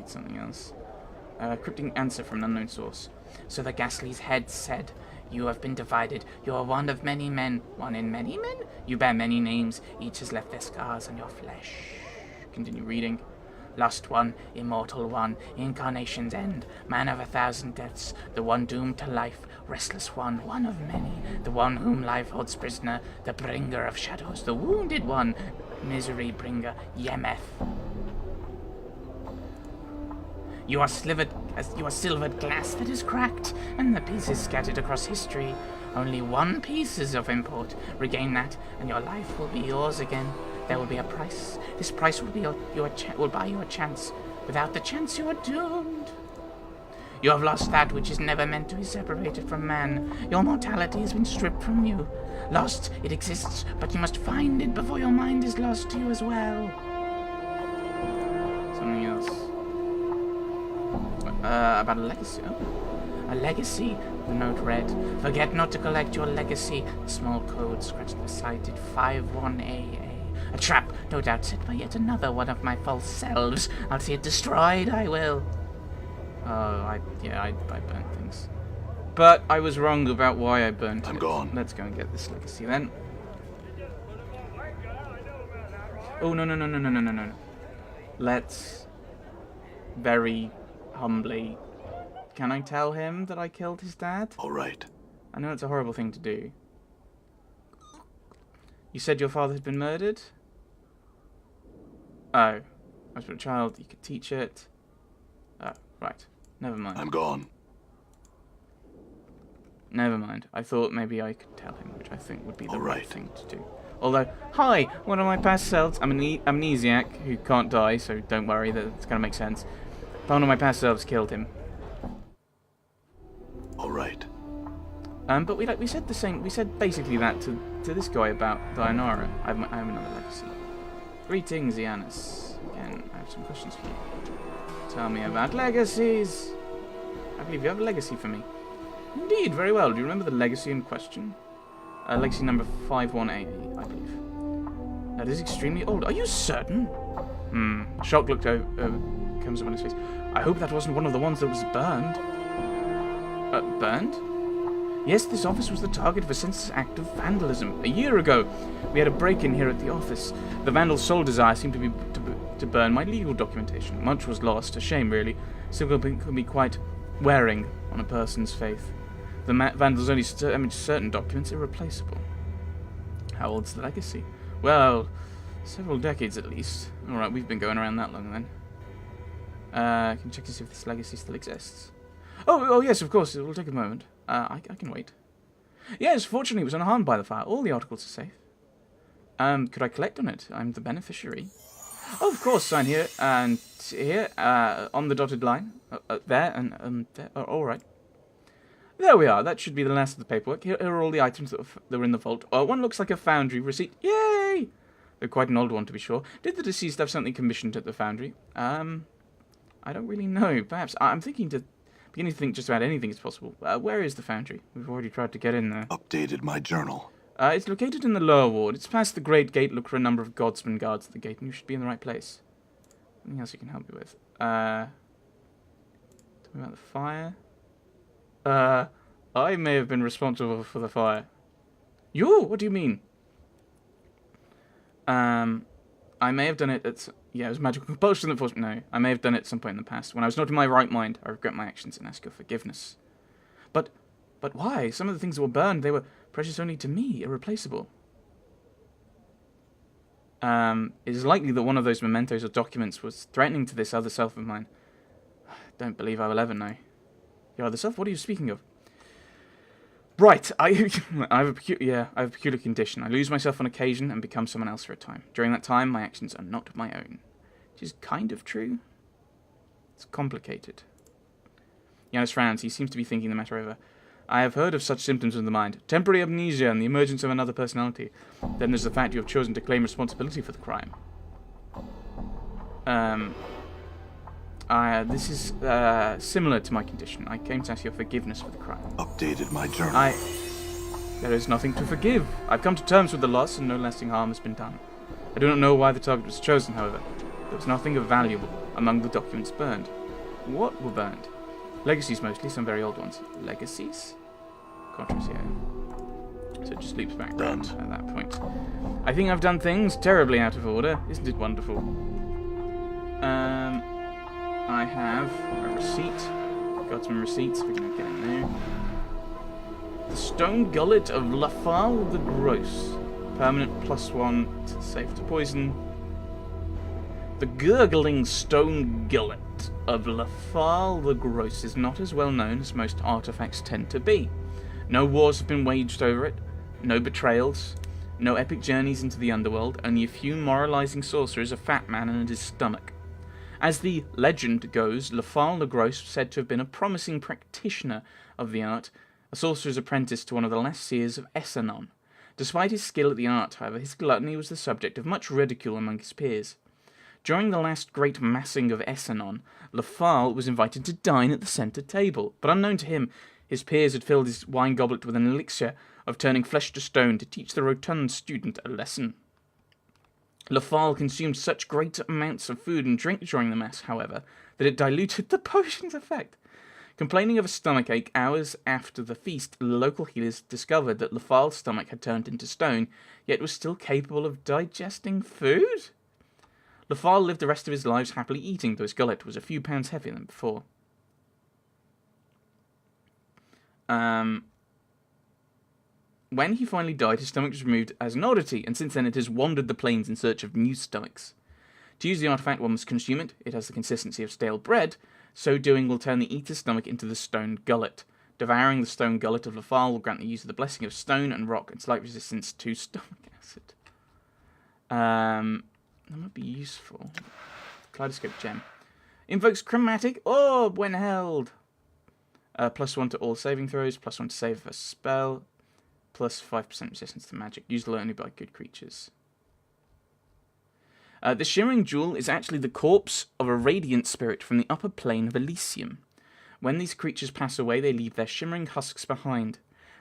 read something else. Cryptic answer from an unknown source. So the Ghastly's head said, "You have been divided. You are one of many men." One in many men? "You bear many names. Each has left their scars on your flesh." Continue reading. "Lost one, immortal one, incarnation's end, man of 1,000 deaths, the one doomed to life, restless one, one of many, the one whom life holds prisoner, the bringer of shadows, the wounded one, misery bringer, Yemeth. You are silvered glass that is cracked, and the pieces scattered across history. Only one piece is of import. Regain that, and your life will be yours again. There will be a price. This price will will buy you a chance. Without the chance, you are doomed. You have lost that which is never meant to be separated from man. Your mortality has been stripped from you. Lost, it exists, but you must find it before your mind is lost to you as well." Something else. About a legacy. Oh. A legacy, the note read. "Forget not to collect your legacy." A small code scratched beside it. 51AA. A trap, no doubt set by yet another one of my false selves. I'll see it destroyed, I will. Oh, I burnt things. But I was wrong about why I burnt it. I'm gone. Let's go and get this legacy then. Oh, no. Let's very humbly... Can I tell him that I killed his dad? All right. I know it's a horrible thing to do. You said your father had been murdered? Oh. I was a child, you could teach it. Oh, right. Never mind. I'm gone. Never mind. I thought maybe I could tell him, which I think would be the right right thing to do. Although, hi! One of my past selves, I'm an amnesiac who can't die, so don't worry, that's gonna make sense. But one of my past selves killed him. All right. But we said the same. We said basically that to this guy about Dianara. I have another legacy. Greetings, Iannis. Again, I have some questions for you. Tell me about legacies. I believe you have a legacy for me. Indeed, very well. Do you remember the legacy in question? Legacy number 51A, I believe. That is extremely old. Are you certain? Shock looked over, comes up on his face. I hope that wasn't one of the ones that was burned. Burned? Yes, this office was the target of a senseless act of vandalism. A year ago, we had a break-in here at the office. The vandal's sole desire seemed to be to burn my legal documentation. Much was lost. A shame, really. Still could be quite wearing on a person's faith. The vandal's only damaged certain documents irreplaceable. How old's the legacy? Well, several decades at least. Alright, we've been going around that long then. Can you check to see if this legacy still exists? Oh, yes, of course. It will take a moment. I can wait. Yes, fortunately it was unharmed by the fire. All the articles are safe. Could I collect on it? I'm the beneficiary. Oh, of course, sign here and here, on the dotted line. There and there. Oh, all right. There we are. That should be the last of the paperwork. Here are all the items that were in the vault. One looks like a foundry receipt. Yay! Though quite an old one, to be sure. Did the deceased have something commissioned at the foundry? I don't really know. Perhaps. I'm beginning to think just about anything is possible. Where is the foundry? We've already tried to get in there. Updated my journal. It's located in the lower ward. It's past the great gate. Look for a number of guardsmen guards at the gate, and you should be in the right place. Anything else you can help me with? Tell me about the fire. I may have been responsible for the fire. You? What do you mean? I may have done it at... Yeah, it was magical compulsion that forced me... No, I may have done it at some point in the past. When I was not in my right mind, I regret my actions and ask your forgiveness. But why? Some of the things that were burned, they were precious only to me, irreplaceable. It is likely that one of those mementos or documents was threatening to this other self of mine. I don't believe I will ever know. Your other self? What are you speaking of? Right, I have a peculiar condition. I lose myself on occasion and become someone else for a time. During that time, my actions are not my own. Which is kind of true. It's complicated. Janus frowns. He seems to be thinking the matter over. I have heard of such symptoms of the mind. Temporary amnesia and the emergence of another personality. Then there's the fact you have chosen to claim responsibility for the crime. This is similar to my condition. I came to ask your forgiveness for the crime. Updated my journal. There is nothing to forgive. I've come to terms with the loss and no lasting harm has been done. I do not know why the target was chosen, however. There was nothing of valuable. among the documents burned. What were burned? Legacies mostly, some very old ones. Legacies? Contras, yeah. So it just loops back round at that point. I think I've done things terribly out of order. Isn't it wonderful? I have a receipt. Got some receipts, we can get in there. The Stone Gullet of Lafal the Gross. Permanent +1 to save to poison. The Gurgling Stone Gullet of Lafal the Gross is not as well known as most artifacts tend to be. No wars have been waged over it, no betrayals, no epic journeys into the underworld, only a few moralizing sorcerers, a fat man and his stomach. As the legend goes, Lafal the Gross was said to have been a promising practitioner of the art, a sorcerer's apprentice to one of the last seers of Essanon. Despite his skill at the art, however, his gluttony was the subject of much ridicule among his peers. During the last great massing of Essanon, Lafal was invited to dine at the centre table, but unknown to him, his peers had filled his wine goblet with an elixir of turning flesh to stone to teach the rotund student a lesson. Lafal consumed such great amounts of food and drink during the mess, however, that it diluted the potion's effect. Complaining of a stomachache hours after the feast, local healers discovered that Lafal's stomach had turned into stone, yet was still capable of digesting food? Lafal lived the rest of his lives happily eating, though his gullet was a few pounds heavier than before. When he finally died, his stomach was removed as an oddity, and since then it has wandered the plains in search of new stomachs. To use the artifact, one must consume it. It has the consistency of stale bread. So doing will turn the eater's stomach into the stone gullet. Devouring the stone gullet of Lafal will grant the use of the blessing of stone and rock and slight resistance to stomach acid. That might be useful. Kaleidoscope gem. Invokes chromatic orb when held. +1 to all saving throws, +1 to save a spell, plus 5% resistance to magic, used only by good creatures. The shimmering jewel is actually the corpse of a radiant spirit from the upper plane of Elysium. When these creatures pass away, they leave their shimmering husks behind.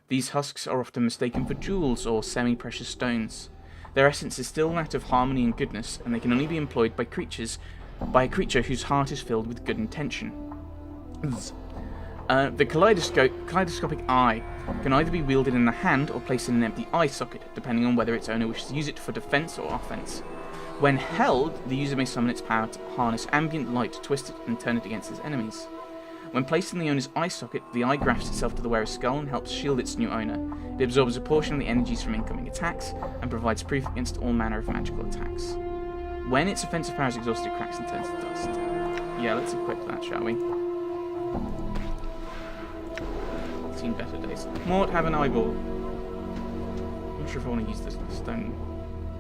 These husks are often mistaken for jewels or semi-precious stones. Their essence is still that of harmony and goodness, and they can only be employed by a creature whose heart is filled with good intention. The kaleidoscopic eye can either be wielded in the hand or placed in an empty eye socket, depending on whether its owner wishes to use it for defense or offense. When held, the user may summon its power to harness ambient light to twist it and turn it against his enemies. When placed in the owner's eye socket, the eye grafts itself to the wearer's skull and helps shield its new owner. It absorbs a portion of the energies from incoming attacks and provides proof against all manner of magical attacks. When its offensive power is exhausted, it cracks and turns to dust. Yeah, let's equip that, shall we? Seen better days. Mort, have an eyeball. I'm not sure if I want to use this stone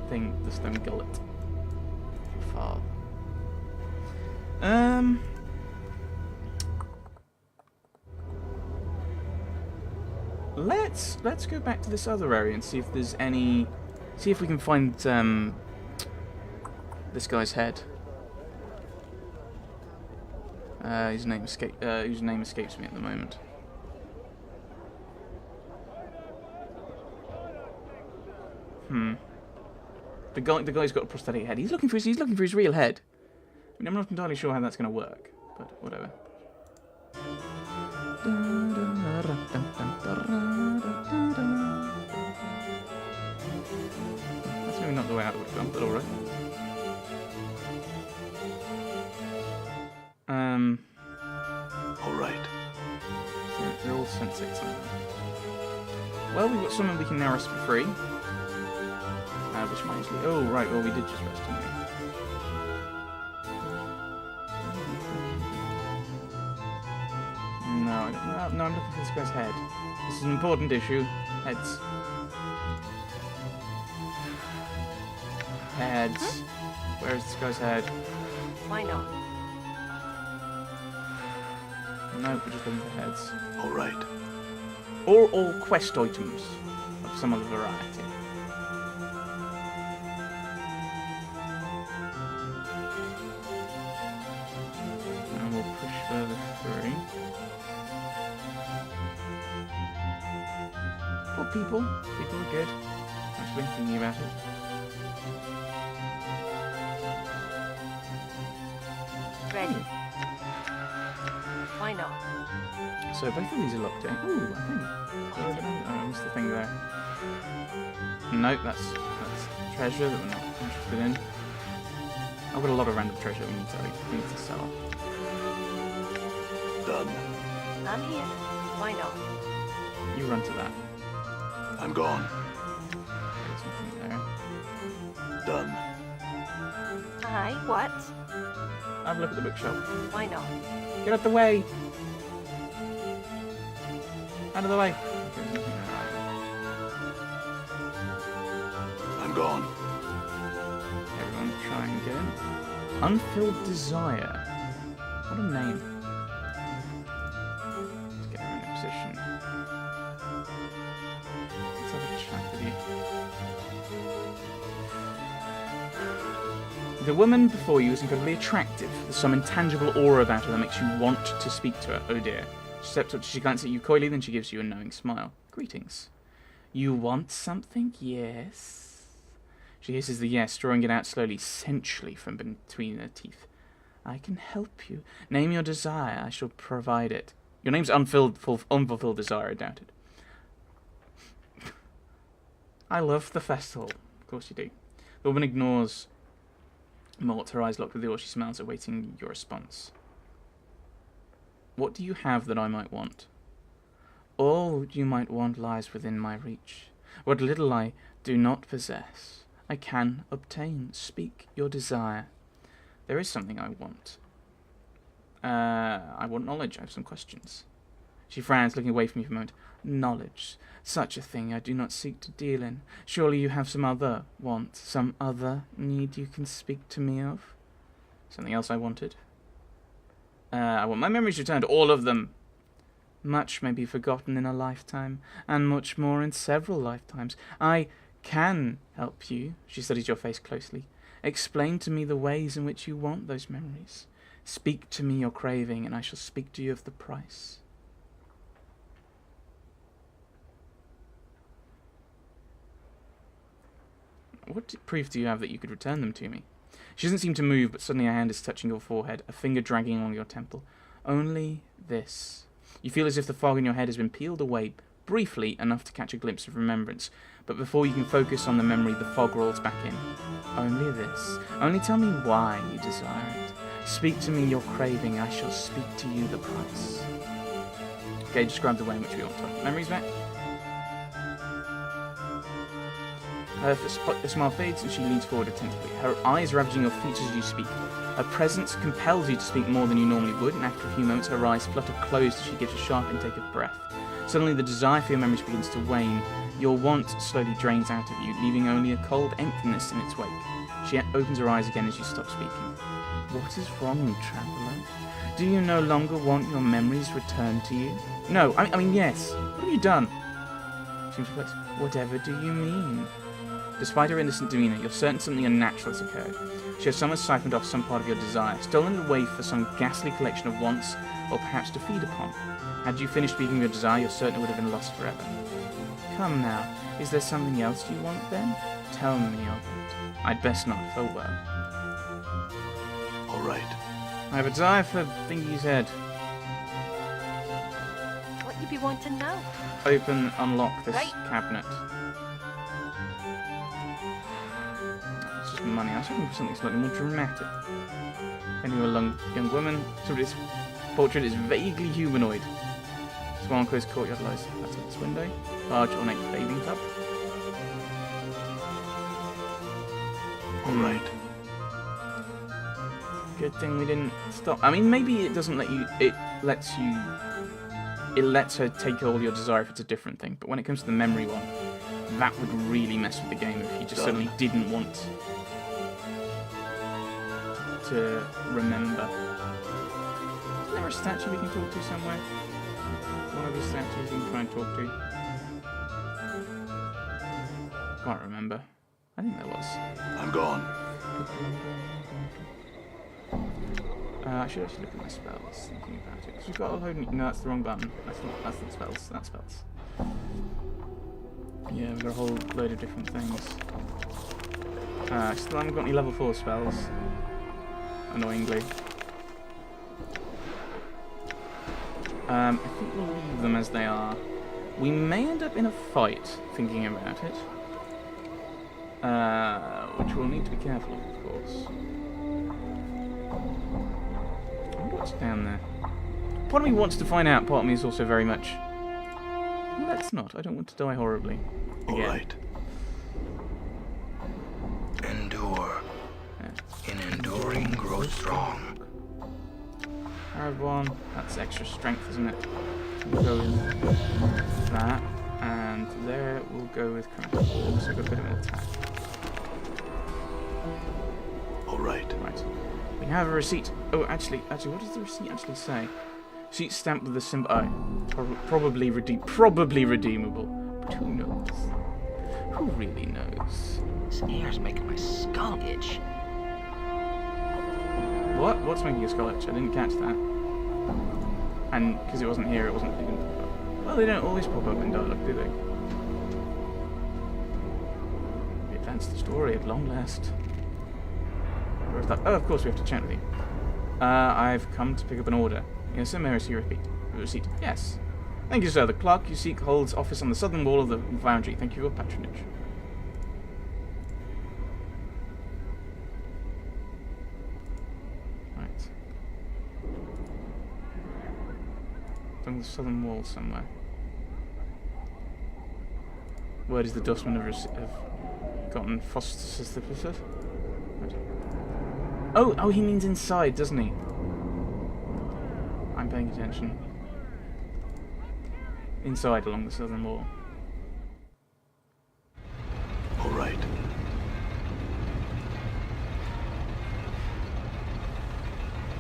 thing, the stone gullet. Far. Let's go back to this other area and see if there's any. See if we can find this guy's head. Whose name escapes me at the moment. The guy's got a prosthetic head. He's looking for his real head. I mean, I'm not entirely sure how that's going to work, but whatever. That's maybe not the way I would have gone, but alright. Alright. So they're all sensates on them. Well, we've got someone we can now rest for free. Which reminds me. Oh, right, well, we did just rest, didn't we? No, I'm looking for this guy's head. This is an important issue. Heads. Heads. Where is this guy's head? Why not? No, we're just looking for heads. Alright. Or all quest items of some other variety. And we'll push further through. Well, people are good. Actually, thinking about it. Why not? So both of these are locked in. Ooh, I think. Oh, what's the thing there? Nope, that's treasure that we're not interested in. I've got a lot of random treasure we need to sell. Done. I'm here. Why not? You run to that. I'm gone. There's nothing there. Done. Aye, what? Have a look at the bookshelf. Why not? Get out the way! Out of the way! Okay, there's nothing there. I'm gone. Everyone try and get in. Unfilled Desire. What a name. Let's get her in a position. Let's have a chat with you. The woman before you is incredibly attractive. There's some intangible aura about her that makes you want to speak to her. Oh dear. She steps up, she glances at you coyly, then she gives you a knowing smile. Greetings. You want something? Yes. She hisses the yes, drawing it out slowly, sensually from between her teeth. I can help you. Name your desire, I shall provide it. Your name's Unfulfilled Desire, I doubt it. I love the festival. Of course you do. The woman ignores Mort, her eyes locked with awe. She smiles, awaiting your response. What do you have that I might want? All you might want lies within my reach. What little I do not possess, I can obtain. Speak your desire. There is something I want. I want knowledge. I have some questions. She frowns, looking away from you for a moment. Knowledge. Such a thing I do not seek to deal in. Surely you have some other want, some other need you can speak to me of? Something else I wanted? I want my memories returned, all of them. Much may be forgotten in a lifetime, and much more in several lifetimes. I can help you, she studies your face closely. Explain to me the ways in which you want those memories. Speak to me your craving, and I shall speak to you of the price. What proof do you have that you could return them to me? She doesn't seem to move, but suddenly her hand is touching your forehead, a finger dragging along your temple. Only this. You feel as if the fog in your head has been peeled away, briefly enough to catch a glimpse of remembrance, but before you can focus on the memory, the fog rolls back in. Only this. Only tell me why you desire it. Speak to me your craving, I shall speak to you the price. Okay, describe the way in which we want to. Memories back? Her smile fades and she leans forward attentively. Her eyes ravaging your features as you speak. Her presence compels you to speak more than you normally would, and after a few moments her eyes flutter closed as she gives a sharp intake of breath. Suddenly the desire for your memories begins to wane. Your want slowly drains out of you, leaving only a cold emptiness in its wake. She opens her eyes again as you stop speaking. What is wrong, traveller? Do you no longer want your memories returned to you? No, I mean yes. What have you done? Seems perplexed. Whatever do you mean? Despite her innocent demeanour, you're certain something unnatural has occurred. She has somehow siphoned off some part of your desire, stolen it away for some ghastly collection of wants, or perhaps to feed upon. Had you finished speaking your desire, you're certain it would have been lost forever. Come now, is there something else you want then? Tell me of it. I'd best not, oh well. All right. I have a desire for Thingy's head. What you be wanting now? Open, unlock this Right. cabinet. It's just money. I was looking for something slightly more dramatic. And you're a young woman. Somebody's portrait is vaguely humanoid. Small enclosed courtyard lies outside this window. Large ornate bathing tub. All right. Good thing we didn't stop. I mean, maybe it doesn't let you. It lets her take all your desire if it's a different thing. But when it comes to the memory one, that would really mess with the game if you just suddenly didn't want to remember. Isn't there a statue we can talk to somewhere? One of these statues we can try and talk to. Can't remember. I think there was. I'm gone. I should actually look at my spells, thinking about it. Because we've got a whole... No, that's the wrong button. That's not spells. That's spells. Yeah, we've got a whole load of different things. Still haven't got any level 4 spells. Annoyingly. I think we'll leave them as they are. We may end up in a fight, thinking about it. Which we'll need to be careful of course. I wonder what's down there. Part of me wants to find out, part of me is also very much... Well, let's not. I don't want to die horribly. All Again. right. Endure. Yeah. In enduring, grow strong. Hard one. That's extra strength, isn't it? We'll go with that. And there we'll go with current. So we've got a bit of an attack. All right. Right. We have a receipt. Oh, actually, what does the receipt actually say? Receipt stamped with a symbol. Oh, probably redeemable. But who knows? Who really knows? This air's making my skull itch. What? What's making your skull itch? I didn't catch that. And because it wasn't here, it wasn't. Well, they don't always pop up in dialogue, do they? We advance the story at long last. Where is that? Oh, of course we have to chat with you. I've come to pick up an order. Yes, sir, may I see your receipt? Yes. Thank you, sir. The clerk you seek holds office on the southern wall of the foundry. Thank you for your patronage. Right. On the southern wall somewhere. Word is the dustman have gotten Foster's. Oh, he means inside, doesn't he? I'm paying attention. Inside along the southern wall. All right.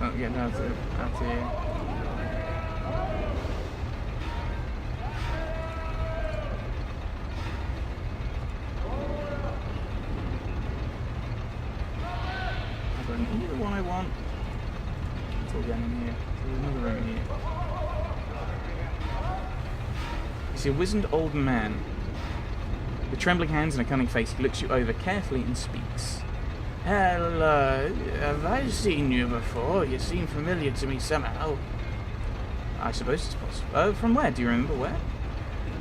Oh, get out here. I don't need the one I want. It's all down in here. There's another room here. You see a wizened old man. With trembling hands and a cunning face, he looks you over carefully and speaks. Hello, have I seen you before? You seem familiar to me somehow. I suppose it's possible. Oh, from where? Do you remember where?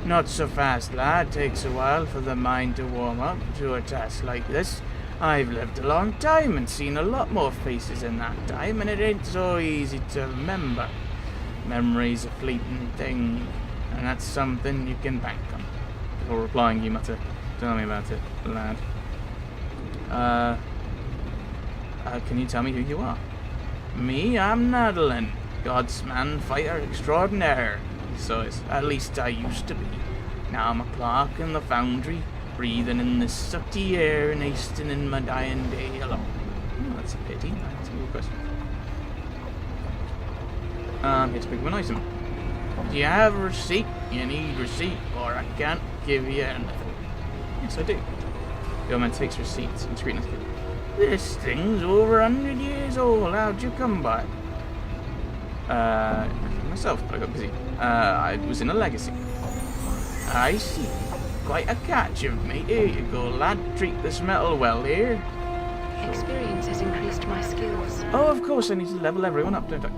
Not so fast, lad. Takes a while for the mind to warm up to a task like this. I've lived a long time and seen a lot more faces in that time, and it ain't so easy to remember. Memory's a fleeting thing, and that's something you can bank on. Before replying, you mutter, "Tell me about it, lad." Can you tell me who you are? Me, I'm Nadalin, God's man fighter extraordinaire. So at least I used to be. Now I'm a clerk in the foundry, breathing in the sooty air and hasting in my dying day alone. Oh, that's a pity. That's a good question. Here to pick up an item. Do you have a receipt? You need receipt, or I can't give you anything. Yes, I do. The old man takes receipts and scrutinizes it. This thing's over 100 years old. How'd you come by it? Myself, but I got busy. I was in a legacy. I see. Quite a catch of me. Here you go, lad. Treat this metal well here. Experience has increased my skills. Oh, of course, I need to level everyone up, don't I?